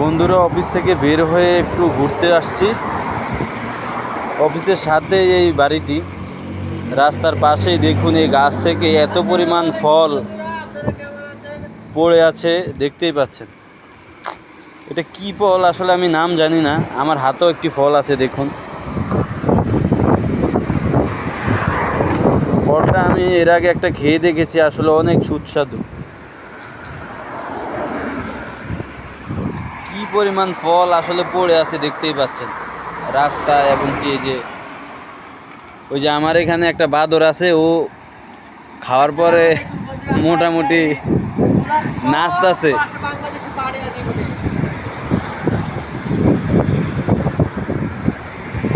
বন্ধুরা অফিস থেকে বের হয়ে একটু ঘুরতে আসছি। অফিসের সাথে এই বাড়িটি, রাস্তার পাশেই দেখুন এই গাছ থেকে এত পরিমাণ ফল পড়ে আছে, দেখতেই পাচ্ছেন। এটা কি ফল আসলে আমি নাম জানি না, আমার হাতেও একটি ফল আছে দেখুন। ফলটা আমি এর আগে একটা খেয়ে দেখেছি, আসলে অনেক সুস্বাদু। কি পরিমাণ ফল আসলে পড়ে আছে দেখতেই পাচ্ছেন রাস্তা, এবং কি এই যে ওই যে আমার এখানে একটা বাদর আছে, ও খাওয়ার পরে মোটামুটি নাচতেছে।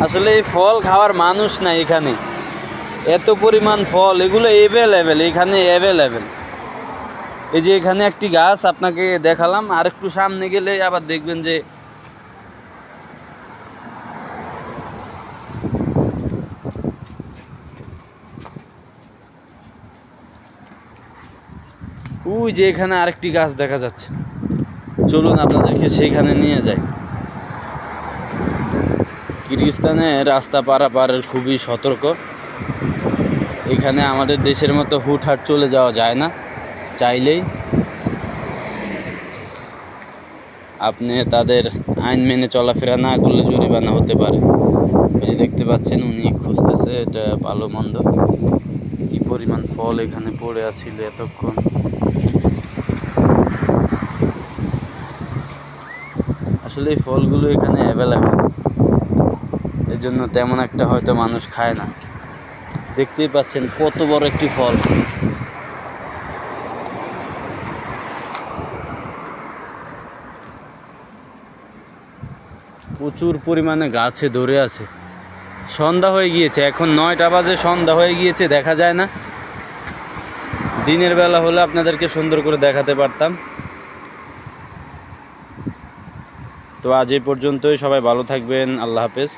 আসলে এই ফল খাওয়ার মানুষ নাই এখানে, এত পরিমাণ ফল, এগুলো অ্যাভেলেবেল, এখানে অ্যাভেলেবেল। এই যে এখানে একটি গাছ আপনাকে দেখালাম, আর একটু সামনে গেলে আবার দেখবেন যে ওই যে এখানে আরেকটি গাছ দেখা যাচ্ছে। চলুন আপনাদেরকে সেইখানে নিয়ে যাই। কিরগিজস্তানে রাস্তা পারাপারের খুবই সতর্ক। এখানে আমাদের দেশের মতো হুটহাট চলে যাওয়া যায় না, চাইলেই। আপনি তাদের আইন মেনে চলাফেরা না করলে জরিমানা হতে পারে। ওই যে দেখতে পাচ্ছেন উনি খুঁজতেছে এটা ভালো মন্দ। কি পরিমাণ ফল এখানে পড়ে আছিল এতক্ষণ। আসলে এই ফলগুলো এখানে অ্যাভেলেবেল, এই জন্য তেমন একটা হয়তো মানুষ খায় না। দেখতেই পাচ্ছেন কত বড় একটি ফল। প্রচুর পরিমাণে গাছে ধরে আছে। সন্ধ্যা হয়ে গিয়েছে, এখন 9টা বাজে, সন্ধ্যা হয়ে গিয়েছে, দেখা যায় না। দিনের বেলা হলে আপনাদেরকে সুন্দর করে দেখাতে পারতাম। তো আজ এই পর্যন্তই, সবাই ভালো থাকবেন, আল্লাহ হাফেজ।